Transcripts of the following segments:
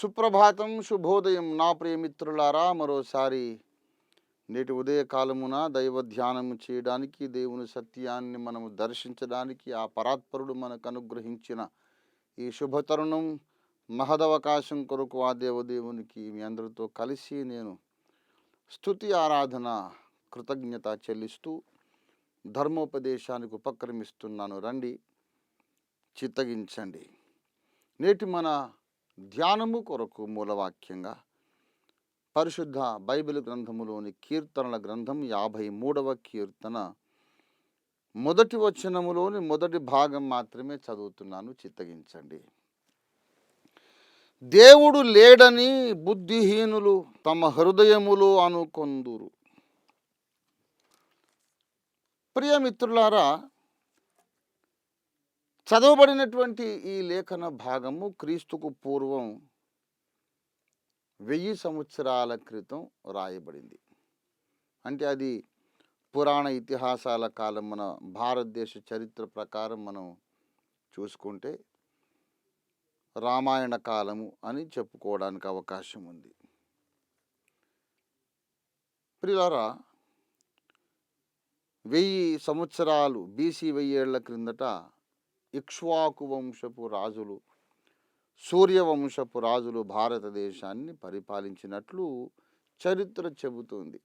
సుప్రభాతం, శుభోదయం నా ప్రియమిత్రులారా. మరోసారి నేటి ఉదయకాలమున దైవ ధ్యానము చేయడానికి, దేవుని సత్యాన్ని మనము దర్శించడానికి ఆ పరాత్పరుడు మనకు అనుగ్రహించిన ఈ శుభతరుణం, మహదవకాశం కొరకు ఆ దేవదేవునికి మీ అందరితో కలిసి నేను స్తుతి ఆరాధన కృతజ్ఞత చెల్లిస్తూ ధర్మోపదేశానికి ఉపక్రమిస్తున్నాను. రండి, చిత్తగించండి. నేటి మన ధ్యానము కొరకు మూలవాక్యంగా పరిశుద్ధ బైబిల్ గ్రంథములోని కీర్తనల గ్రంథం 53వ కీర్తన మొదటి వచనములోని మొదటి భాగం మాత్రమే చదువుతున్నాను. చిత్తగించండి. దేవుడు లేడని బుద్ధిహీనులు తమ హృదయములో అనుకొందురు. ప్రియమిత్రులారా, చదవబడినటువంటి ఈ లేఖన భాగము క్రీస్తుకు పూర్వం 1000 సంవత్సరాల క్రితం రాయబడింది. అంటే అది పురాణ ఇతిహాసాల కాలం, మన భారతదేశ చరిత్ర ప్రకారం మనం చూసుకుంటే రామాయణ కాలము అని చెప్పుకోవడానికి అవకాశం ఉంది. ప్రియులారా, 1000 సంవత్సరాలు BC 1000 ఏళ్ల క్రిందట ఇక్ష్వాకు వంశపు రాజులు, సూర్యవంశపు రాజులు భారతదేశాన్ని పరిపాలించినట్లు చరిత్ర చెబుతుంది.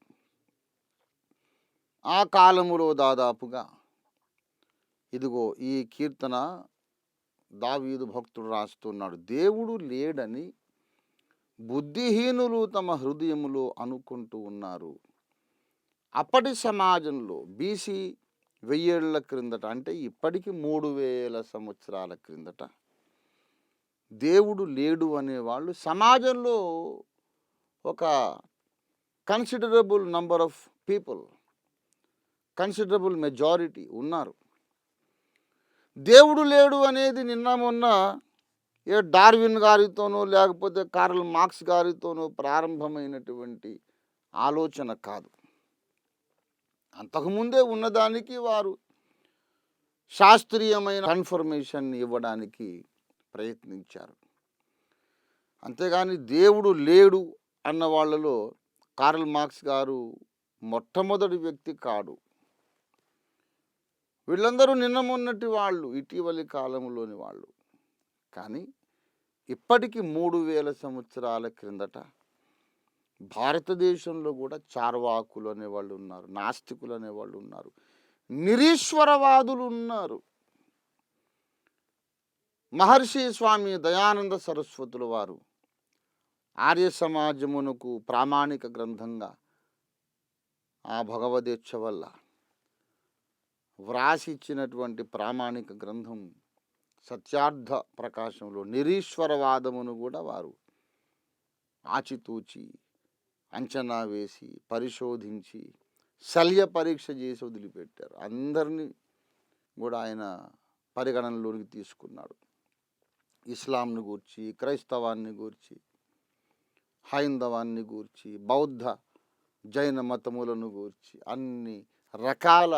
ఆ కాలములో దాదాపుగా ఇదిగో ఈ కీర్తన దావీదు భక్తుడు రాస్తున్నాడు. దేవుడు లేడని బుద్ధిహీనులు తమ హృదయములో అనుకుంటూ ఉన్నారు. అప్పటి సమాజంలో BC 1000 ఏళ్ల క్రిందట, అంటే ఇప్పటికి 3000 సంవత్సరాల క్రిందట దేవుడు లేడు అనేవాళ్ళు సమాజంలో ఒక considerable number of people, considerable majority ఉన్నారు. దేవుడు లేడు అనేది నిన్న మొన్న ఏ డార్విన్ గారితోనో లేకపోతే కార్ల్ మార్క్స్ గారితోనో ప్రారంభమైనటువంటి ఆలోచన కాదు. అంతకుముందే ఉన్నదానికి వారు శాస్త్రీయమైన కన్ఫర్మేషన్ ఇవ్వడానికి ప్రయత్నించారు. అంతేగాని దేవుడు లేడు అన్న వాళ్ళలో కార్ల్ మార్క్స్ గారు మొట్టమొదటి వ్యక్తి కాడు. వీళ్ళందరూ నిన్న మొన్నటి వాళ్ళు, ఇటీవలి కాలంలోని వాళ్ళు. కానీ ఇప్పటికి 3000 సంవత్సరాల క్రిందట భారతదేశంలో కూడా చార్వాకులు అనేవాళ్ళు ఉన్నారు, నాస్తికులు అనేవాళ్ళు ఉన్నారు, నిరీశ్వరవాదులు ఉన్నారు. మహర్షి స్వామి దయానంద సరస్వతుల వారు ఆర్య సమాజమునకు ప్రామాణిక గ్రంథంగా ఆ భగవదీచ్ఛ వల్ల వ్రాసి ఇచ్చినటువంటి ప్రామాణిక గ్రంథం సత్యార్థ ప్రకాశంలో నిరీశ్వరవాదమును కూడా వారు ఆచితూచి, అంచనా వేసి, పరిశోధించి, శల్య పరీక్ష చేసి వదిలిపెట్టారు. అందరినీ కూడా ఆయన పరిగణనలోనికి తీసుకున్నాడు. ఇస్లాంను గూర్చి, క్రైస్తవాన్ని గూర్చి, హైందవాన్ని గూర్చి, బౌద్ధ జైన మతములను గూర్చి అన్ని రకాల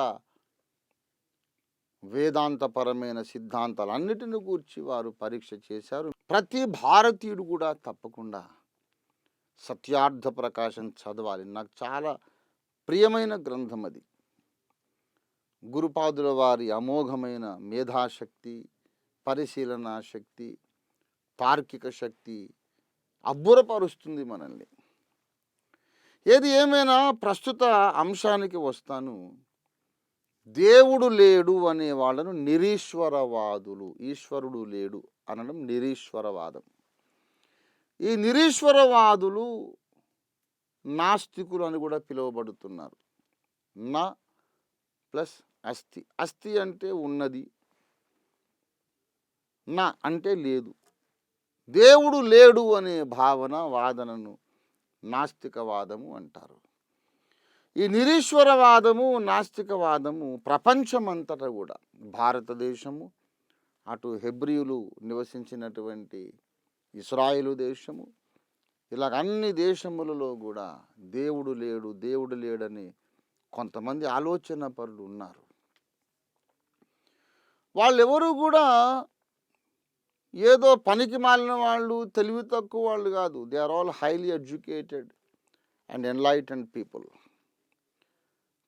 వేదాంతపరమైన సిద్ధాంతాలు అన్నిటిని గూర్చి వారు పరీక్ష చేశారు. ప్రతి భారతీయుడు కూడా తప్పకుండా సత్యార్థ ప్రకాశం చదవాలి. నాకు చాలా ప్రియమైన గ్రంథం అది. గురుపాదుల వారి అమోఘమైన మేధాశక్తి, పరిశీలనా శక్తి, తార్కిక శక్తి అబ్బురపరుస్తుంది మనల్ని. ఏది ఏమైనా ప్రస్తుత అంశానికి వస్తాను. దేవుడు లేడు అనే వాళ్ళను నిరీశ్వరవాదులు, ఈశ్వరుడు లేడు అనడం నిరీశ్వరవాదం. ఈ నిరీశ్వరవాదులు నాస్తికులు అని కూడా పిలువబడుతున్నారు. నా ప్లస్ అస్థి, అస్థి అంటే ఉన్నది, నా అంటే లేదు. దేవుడు లేడు అనే భావన, వాదనను నాస్తికవాదము అంటారు. ఈ నిరీశ్వరవాదము, నాస్తికవాదము ప్రపంచమంతటా కూడా, భారతదేశము, అటు హెబ్రియులు నివసించినటువంటి ఇస్రాయేలు దేశము, ఇలాగ అన్ని దేశములలో కూడా దేవుడు లేడు, దేవుడు లేడని కొంతమంది ఆలోచన పరులు ఉన్నారు. వాళ్ళెవరూ కూడా ఏదో పనికి మాలిన వాళ్ళు, తెలివి తక్కువ వాళ్ళు కాదు. They are all highly educated and enlightened people.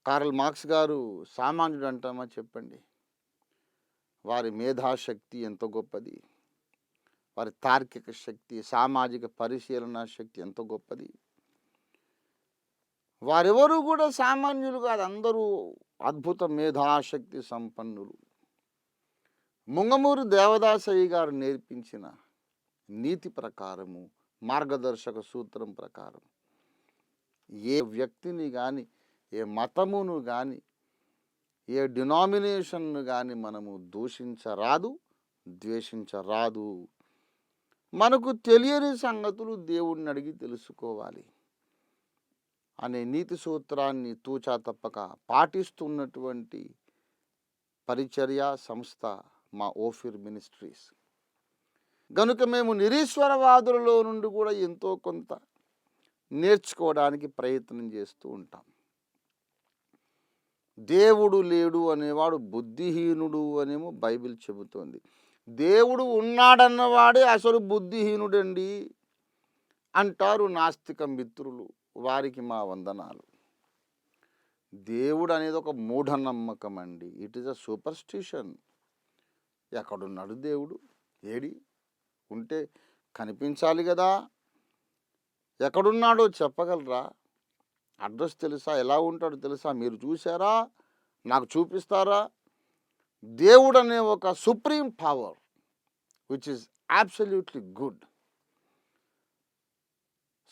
Karl Marx గారు సామాన్యుడు అంటామా చెప్పండి? వారి మేధాశక్తి ఎంత గొప్పది, వారి తార్కిక శక్తి, సామాజిక పరిశీలన శక్తి ఎంత గొప్పది. వారెవరు కూడా సామాన్యులు కాదు, అందరూ అద్భుత మేధాశక్తి సంపన్నులు. ముంగమూరు దేవదాసయ్య గారు నేర్పించిన నీతి ప్రకారము, మార్గదర్శక సూత్రం ప్రకారం ఏ వ్యక్తిని కానీ, ఏ మతమును కానీ, ఏ డినామినేషన్ను కానీ మనము దూషించరాదు, ద్వేషించరాదు. మనకు తెలియని సంగతులు దేవుడిని అడిగి తెలుసుకోవాలి అనే నీతి సూత్రాన్ని తూచా తప్పక పాటిస్తున్నటువంటి పరిచర్య సంస్థ మా ఓఫిర్ మినిస్ట్రీస్. గనుక మేము నిరీశ్వరవాదులలో నుండి కూడా ఎంతో కొంత నేర్చుకోవడానికి ప్రయత్నం చేస్తూ ఉంటాం. దేవుడు లేడు అనేవాడు బుద్ధిహీనుడు అనేమో బైబిల్ చెబుతోంది. దేవుడు ఉన్నాడన్నవాడే అసలు బుద్ధిహీనుడండి అంటారు నాస్తిక మిత్రులు. వారికి మా వందనాలు. దేవుడు అనేది ఒక మూఢనమ్మకం అండి. It is a superstition. ఎక్కడున్నాడు దేవుడు? ఏడి ఉంటే కనిపించాలి కదా. ఎక్కడున్నాడో చెప్పగలరా? అడ్రస్ తెలుసా? ఎలా ఉంటాడో తెలుసా? మీరు చూసారా? నాకు చూపిస్తారా? దేవుడు అనే ఒక supreme power which is absolutely good,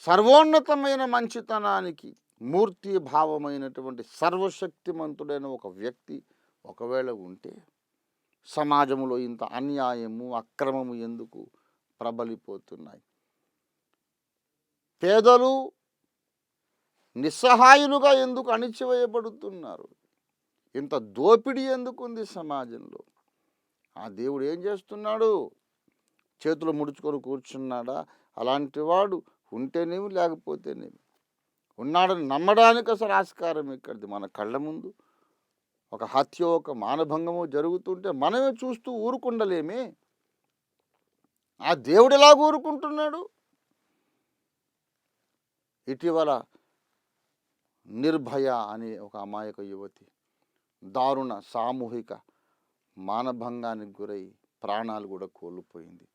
సర్వోన్నతమైన మంచితనానికి మూర్తి భావమైనటువంటి సర్వశక్తిమంతుడైన ఒక వ్యక్తి ఒకవేళ ఉంటే సమాజంలో ఇంత అన్యాయము, అక్రమము ఎందుకు ప్రబలిపోతున్నాయి? పేదలు నిస్సహాయులుగా ఎందుకు అణిచివేయబడుతున్నారు? ఇంత దోపిడీ ఎందుకుంది సమాజంలో? ఆ దేవుడు ఏం చేస్తున్నాడు? చేతులు ముడుచుకొని కూర్చున్నాడా? అలాంటి వాడు ఉంటేనేమి, లేకపోతేనేమి. ఉన్నాడని నమ్మడానికి అసలు ఆస్కారం ఎక్కడిది? మన కళ్ళ ముందు ఒక హత్య, ఒక మానభంగము జరుగుతుంటే మనమే చూస్తూ ఊరుకుండలేమే. ఆ దేవుడు ఎలా ఊరుకుంటున్నాడు? ఇటీవల నిర్భయ అనే ఒక అమాయక యువతి దారుణ సామూహిక మానభంగానికి గురై ప్రాణాలు కూడా కోల్పోయింది.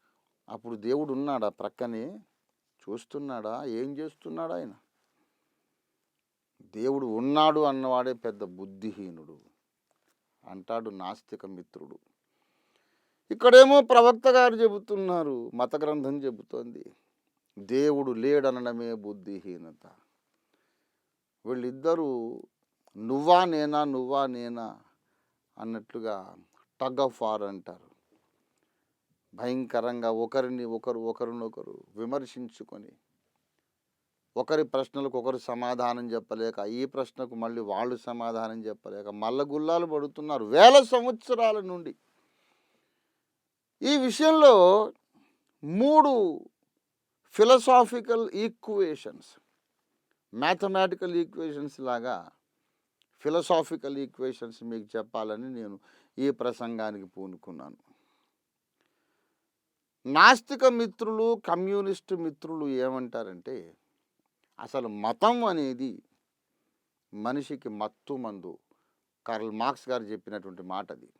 అప్పుడు దేవుడు ఉన్నాడా? ప్రక్కనే చూస్తున్నాడా? ఏం చేస్తున్నాడు ఆయన? దేవుడు ఉన్నాడు అన్నవాడే పెద్ద బుద్ధిహీనుడు అంటాడు నాస్తిక మిత్రుడు. ఇక్కడేమో ప్రవక్త గారు చెబుతున్నారు, మత గ్రంథం చెబుతోంది దేవుడు లేడనడమే బుద్ధిహీనత. వీళ్ళిద్దరూ నువ్వా నేనా, నువ్వా నేనా అన్నట్లుగా టగ్ ఆఫ్ వార్ అంటారు. భయంకరంగా ఒకరినొకరు విమర్శించుకొని, ఒకరి ప్రశ్నలకు ఒకరు సమాధానం చెప్పలేక, ఈ ప్రశ్నకు మళ్ళీ వాళ్ళు సమాధానం చెప్పలేక మల్లగుల్లాలు పడుతున్నారు వేల సంవత్సరాల నుండి. ఈ విషయంలో 3 ఫిలసాఫికల్ ఈక్వేషన్స్, మ్యాథమెటికల్ ఈక్వేషన్స్ లాగా ఫిలసాఫికల్ ఈక్వేషన్స్ మీకు చెప్పాలని నేను ఈ ప్రసంగానికి పూనుకున్నాను. నాస్తిక మిత్రులు, కమ్యూనిస్టు మిత్రులు ఏమంటారంటే, అసలు మతం అనేది మనిషికి మత్తు మందు. కార్ల్ మార్క్స్ గారు చెప్పినటువంటి మాట అది.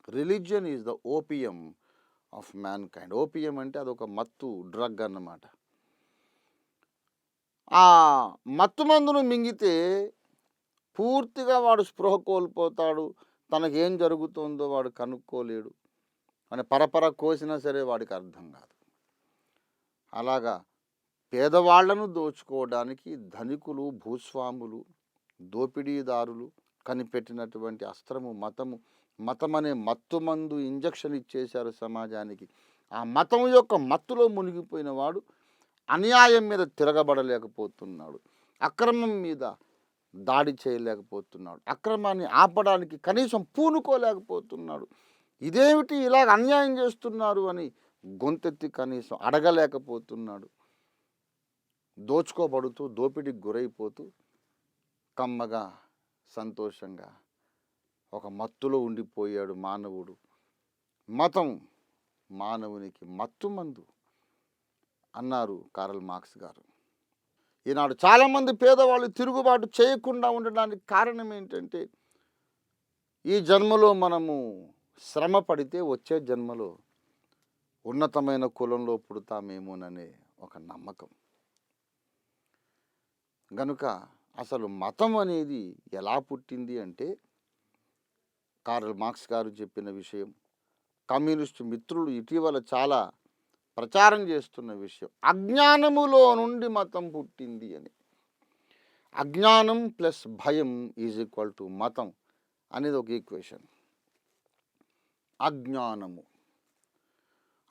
Religion is the opium of man kind. Opium అంటే అదొక మత్తు, డ్రగ్ అన్నమాట. ఆ మత్తు మందును మింగితే పూర్తిగా వాడు స్పృహ కోల్పోతాడు. తనకేం జరుగుతుందో వాడు కనుక్కోలేడు. అని పరపర కోసినా సరే వాడికి అర్థం కాదు. అలాగా పేదవాళ్లను దోచుకోవడానికి ధనికులు, భూస్వాములు, దోపిడీదారులు కనిపెట్టినటువంటి అస్త్రము మతము. మతం అనే మత్తు మందు ఇంజక్షన్ ఇచ్చేశారు సమాజానికి. ఆ మతం యొక్క మత్తులో మునిగిపోయిన వాడు అన్యాయం మీద తిరగబడలేకపోతున్నాడు, అక్రమం మీద దాడి చేయలేకపోతున్నాడు, అక్రమాన్ని ఆపడానికి కనీసం పూనుకోలేకపోతున్నాడు. ఇదేమిటి ఇలాగ అన్యాయం చేస్తున్నారు అని గొంతెత్తి కనీసం అడగలేకపోతున్నాడు. దోచుకోబడుతూ, దోపిడికి గురైపోతూ కమ్మగా, సంతోషంగా ఒక మత్తులో ఉండిపోయాడు మానవుడు. మతం మానవునికి మత్తుమందు అన్నారు కార్ల్ మార్క్స్ గారు. ఈనాడు చాలామంది పేదవాళ్ళు తిరుగుబాటు చేయకుండా ఉండడానికి కారణం ఏంటంటే, ఈ జన్మలో మనము శ్రమ పడితే వచ్చే జన్మలో ఉన్నతమైన కులంలో పుడతామేమోననే ఒక నమ్మకం. గనుక అసలు మతం అనేది ఎలా పుట్టింది అంటే, కార్ల్ మార్క్స్ గారు చెప్పిన విషయం, కమ్యూనిస్టు మిత్రులు ఇటీవల చాలా ప్రచారం చేస్తున్న విషయం, అజ్ఞానములో నుండి మతం పుట్టింది అని. అజ్ఞానం ప్లస్ భయం ఈజ్ ఈక్వల్ టు మతం అనేది ఒక ఈక్వేషన్. అజ్ఞానము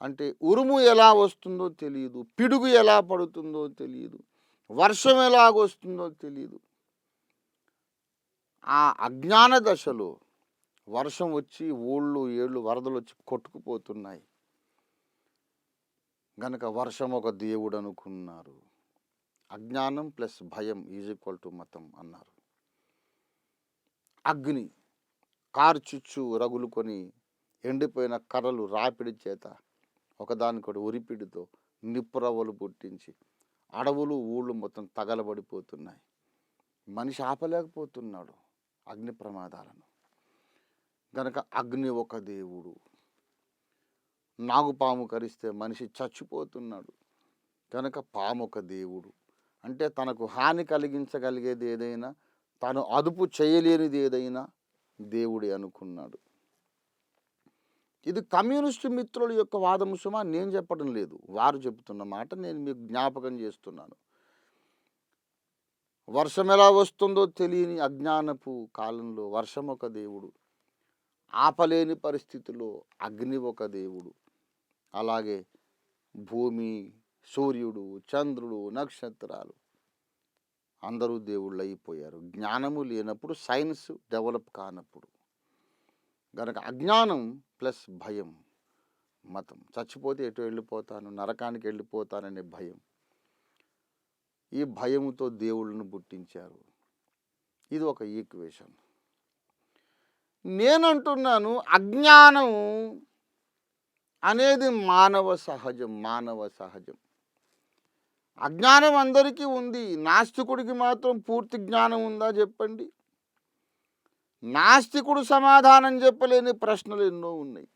అంటే ఉరుము ఎలా వస్తుందో తెలియదు, పిడుగు ఎలా పడుతుందో తెలియదు, వర్షం ఎలాగొస్తుందో తెలియదు. ఆ అజ్ఞాన దశలో వర్షం వచ్చి ఊళ్ళు ఏళ్ళు వరదలు వచ్చి కొట్టుకుపోతున్నాయి గనక వర్షం ఒక దేవుడు అనుకున్నారు. అజ్ఞానం ప్లస్ భయం ఈజ్ ఈక్వల్ టు మతం అన్నారు. అగ్ని కార్చిచ్చు రగులుకొని ఎండిపోయిన కర్రలు రాపిడి చేత ఒకదానికొకటి ఉరిపిడితో నిప్పురవ్వలు పుట్టించి అడవులు ఊళ్ళు మొత్తం తగలబడిపోతున్నాయి. మనిషి ఆపలేకపోతున్నాడు అగ్ని ప్రమాదాలను. గనక అగ్ని ఒక దేవుడు. నాగుపాము కరిస్తే మనిషి చచ్చిపోతున్నాడు కనుక పాము ఒక దేవుడు. అంటే తనకు హాని కలిగించగలిగేది ఏదైనా, తను అదుపు చేయలేనిది ఏదైనా దేవుడే అనుకున్నాడు. ఇది కమ్యూనిస్టు మిత్రుల యొక్క వాదము సుమా, నేను చెప్పడం లేదు, వారు చెబుతున్న మాట నేను మీకు జ్ఞాపకం చేస్తున్నాను. వర్షం ఎలా వస్తుందో తెలియని అజ్ఞానపు కాలంలో వర్షం ఒక దేవుడు, ఆపలేని పరిస్థితిలో అగ్ని ఒక దేవుడు. అలాగే భూమి, సూర్యుడు, చంద్రుడు, నక్షత్రాలు అందరూ దేవుళ్ళు అయిపోయారు. జ్ఞానము లేనప్పుడు, సైన్స్ డెవలప్ కానప్పుడు. గనక అజ్ఞానం ప్లస్ భయం మతం. చచ్చిపోతే ఎటు వెళ్ళిపోతాను, నరకానికి వెళ్ళిపోతాననే భయం. ఈ భయముతో దేవుళ్ళను పుట్టించారు. ఇది ఒక ఈక్వేషన్. నేనంటున్నాను అజ్ఞానం అనేది మానవ సహజం. అజ్ఞానం అందరికీ ఉంది. నాస్తికుడికి మాత్రం పూర్తి జ్ఞానం ఉందా చెప్పండి? నాస్తికుడు సమాధానం చెప్పలేని ప్రశ్నలు ఎన్నో ఉన్నాయి.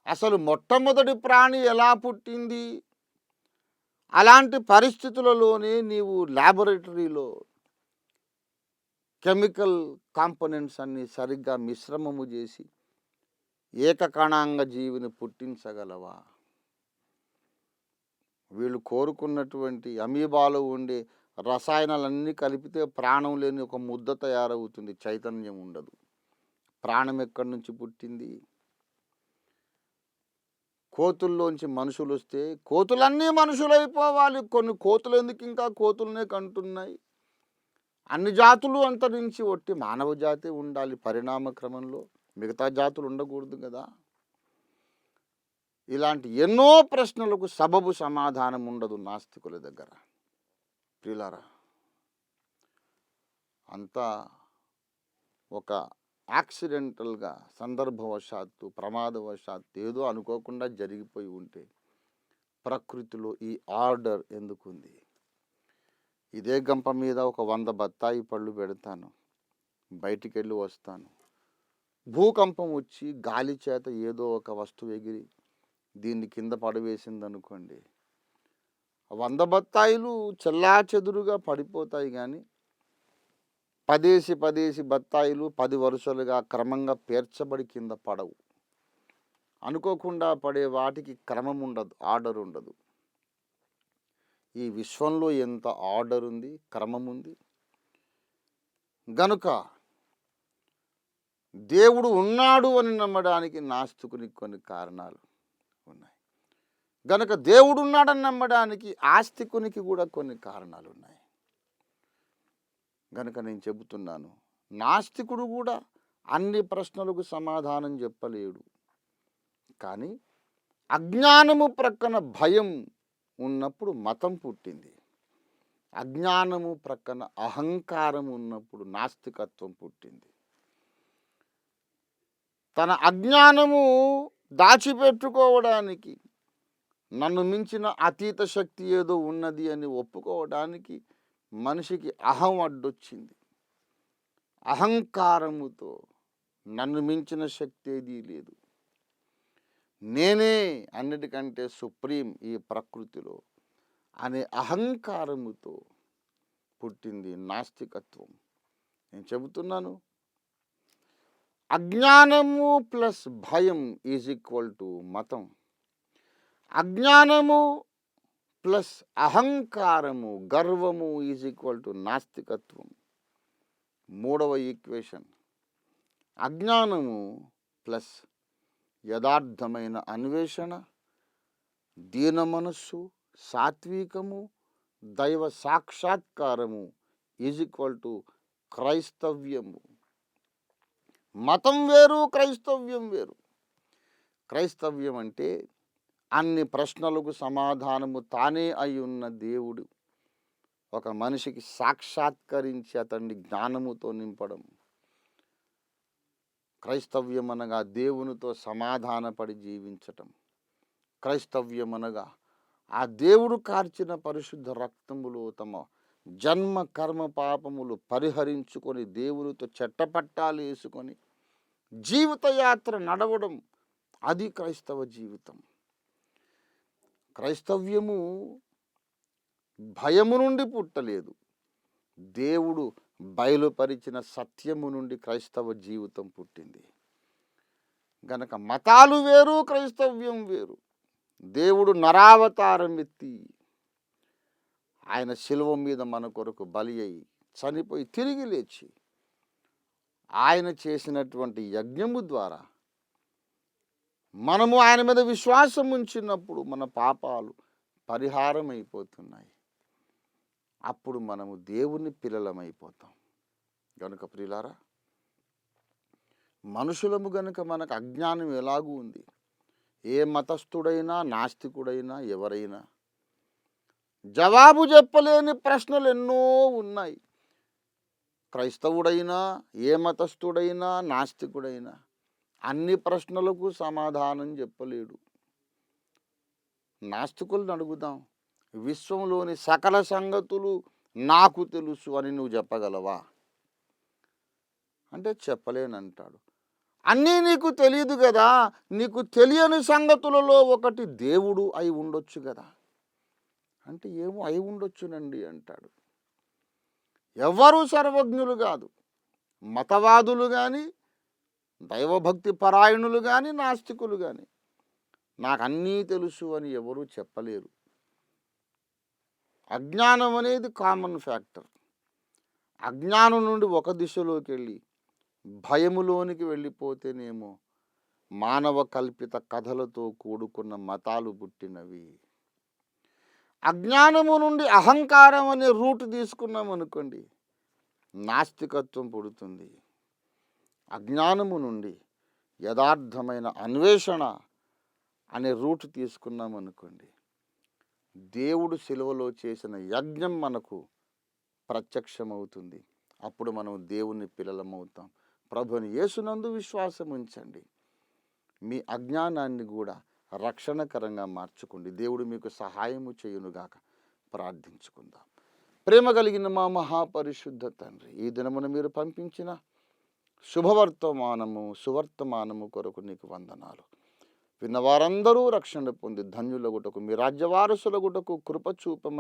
అసలు మొట్టమొదటి ప్రాణి ఎలా పుట్టింది? అలాంటి పరిస్థితులలోనే నీవు ల్యాబొరేటరీలో కెమికల్ కాంపోనెంట్స్ అన్ని సరిగ్గా మిశ్రమము చేసి ఏకకణాంగ జీవిని పుట్టించగలవా? వీళ్ళు కోరుకున్నటువంటి అమీబాలో ఉండే రసాయనాలన్నీ కలిపితే ప్రాణం లేని ఒక ముద్ద తయారవుతుంది, చైతన్యం ఉండదు. ప్రాణం ఎక్కడి నుంచి పుట్టింది? కోతుల్లోంచి మనుషులు వస్తే కోతులన్నీ మనుషులైపోవాలి. కొన్ని కోతులు ఎందుకు ఇంకా కోతులనే కంటున్నాయి? అన్ని జాతులు అంతరించి ఒట్టి మానవ జాతి ఉండాలి పరిణామ క్రమంలో, మిగతా జాతులు ఉండకూడదు కదా. ఇలాంటి ఎన్నో ప్రశ్నలకు సబబు సమాధానం ఉండదు నాస్తికుల దగ్గర. ప్రియులారా, అంతా ఒక యాక్సిడెంటల్గా, సందర్భవశాత్తు, ప్రమాదవశాత్తు ఏదో అనుకోకుండా జరిగిపోయి ఉంటే ప్రకృతిలో ఈ ఆర్డర్ ఎందుకుంది? ఇదే గంప మీద ఒక 100 బత్తాయి పళ్ళు పెడతాను, బయటికి వెళ్ళి వస్తాను, భూకంపం వచ్చి గాలి చేత ఏదో ఒక వస్తువు ఎగిరి దీన్ని కింద పడవేసిందనుకోండి, 100 బత్తాయిలు చెల్లాచెదురుగా పడిపోతాయి. కానీ పదేసి బత్తాయిలు 10 వరుసలుగా క్రమంగా పేర్చబడి కింద పడవు. అనుకోకుండా పడే వాటికి క్రమం ఉండదు, ఆర్డర్ ఉండదు. ఈ విశ్వంలో ఎంత ఆర్డర్ ఉంది, క్రమం ఉంది. గనుక దేవుడు ఉన్నాడు అని నమ్మడానికి నాస్తికునికి కొన్ని కారణాలు ఉన్నాయి. గనుక దేవుడు ఉన్నాడని నమ్మడానికి ఆస్తికునికి కూడా కొన్ని కారణాలు ఉన్నాయి. గనుక నేను చెబుతున్నాను, నాస్తికుడు కూడా అన్ని ప్రశ్నలకు సమాధానం చెప్పలేడు. కానీ అజ్ఞానము ప్రక్కన భయం ఉన్నప్పుడు మతం పుట్టింది. అజ్ఞానము ప్రక్కన అహంకారం ఉన్నప్పుడు నాస్తికత్వం పుట్టింది. తన అజ్ఞానము దాచిపెట్టుకోవడానికి, నన్ను మించిన అతీత శక్తి ఏదో ఉన్నది అని ఒప్పుకోవడానికి మనిషికి అహం అడ్డొచ్చింది. అహంకారముతో నన్ను మించిన శక్తి ఏదీ లేదు, నేనే అన్నిటికంటే సుప్రీం ఈ ప్రకృతిలో అనే అహంకారముతో పుట్టింది నాస్తికత్వం. నేను చెబుతున్నాను, అజ్ఞానము ప్లస్ భయం ఈజ్ ఈక్వల్ టు మతం. అజ్ఞానము ప్లస్ అహంకారము, గర్వము ఈజ్ ఈక్వల్ టు నాస్తికత్వం. మూడవ ఈక్వేషన్, అజ్ఞానము ప్లస్ యథార్థమైన అన్వేషణ, దీన మనస్సు, సాత్వికము, దైవ సాక్షాత్కారము ఈజ్ ఈక్వల్ టు క్రైస్తవ్యము. మతం వేరు, క్రైస్తవ్యం వేరు. క్రైస్తవ్యం అంటే అన్ని ప్రశ్నలకు సమాధానము తానే అయి ఉన్న దేవుడు ఒక మనిషికి సాక్షాత్కరించి అతన్ని జ్ఞానముతో నింపడం. క్రైస్తవ్యం అనగా దేవునితో సమాధానపడి జీవించటం. క్రైస్తవ్యం అనగా ఆ దేవుడు కార్చిన పరిశుద్ధ రక్తములో తమ జన్మ కర్మ పాపములు పరిహరించుకొని దేవునితో చెట్టపట్టాలు వేసుకొని జీవితయాత్ర నడవడం, అది క్రైస్తవ జీవితం. క్రైస్తవ్యము భయము నుండి పుట్టలేదు, దేవుడు బయలుపరిచిన సత్యము నుండి క్రైస్తవ జీవితం పుట్టింది. గనక మతాలు వేరు, క్రైస్తవ్యం వేరు. దేవుడు నరావతారం ఎత్తి ఆయన శిలువ మీద మన కొరకు బలి అయి చనిపోయి తిరిగి లేచి ఆయన చేసినటువంటి యజ్ఞము ద్వారా మనము ఆయన మీద విశ్వాసం ఉంచినప్పుడు మన పాపాలు పరిహారం అయిపోతున్నాయి. అప్పుడు మనము దేవుని పిల్లలమైపోతాం. కనుక ప్రియులారా, మనుషులము గనుక మనకు అజ్ఞానం ఎలాగూ ఉంది. ఏ మతస్థుడైనా, నాస్తికుడైనా, ఎవరైనా జవాబు చెప్పలేని ప్రశ్నలు ఎన్నో ఉన్నాయి. క్రైస్తవుడైనా, ఏ మతస్థుడైనా, నాస్తికుడైనా అన్ని ప్రశ్నలకు సమాధానం చెప్పలేడు. నాస్తికులను అడుగుదాం, విశ్వంలోని సకల సంగతులు నాకు తెలుసు అని నువ్వు చెప్పగలవా అంటే చెప్పలేనంటాడు. అన్నీ నీకు తెలియదు కదా, నీకు తెలియని సంగతులలో ఒకటి దేవుడు అయి ఉండొచ్చు కదా అంటే ఏమో అయి ఉండొచ్చునండి అంటాడు. ఎవ్వరూ సర్వజ్ఞులు కాదు. మతవాదులు కానీ, దైవభక్తి పరాయణులు కానీ, నాస్తికులు కానీ నాకు అన్నీ తెలుసు అని ఎవరూ చెప్పలేరు. అజ్ఞానం అనేది కామన్ ఫ్యాక్టర్. అజ్ఞానం నుండి ఒక దిశలోకి వెళ్ళి భయములోనికి వెళ్ళిపోతేనేమో మానవ కల్పిత కథలతో కూడుకున్న మతాలు పుట్టినవి. అజ్ఞానము నుండి అహంకారం అనే రూట్ తీసుకున్నాం అనుకోండి, నాస్తికత్వం పుడుతుంది. అజ్ఞానము నుండి యథార్థమైన అన్వేషణ అనే రూట్ తీసుకున్నాం అనుకోండి, దేవుడు శిలువలో చేసిన యజ్ఞం మనకు ప్రత్యక్షమవుతుంది. అప్పుడు మనం దేవుని పిల్లలమవుతాం. ప్రభుని యేసునందు విశ్వాసం ఉంచండి. మీ అజ్ఞానాన్ని కూడా రక్షణకరంగా మార్చుకోండి. దేవుడు మీకు సహాయము చేయునుగాక. ప్రార్థించుకుందాం. ప్రేమ కలిగిన మా మహాపరిశుద్ధ తండ్రి, ఈ దినమున మీరు పంపించిన శుభవర్తమానము, సువర్తమానము కొరకు నీకు వందనాలు. విన్నవారందరూ రక్షణ పొంది ధన్యులగుటకు, మీ రాజ్యవారసులగుటకు కృప చూపమని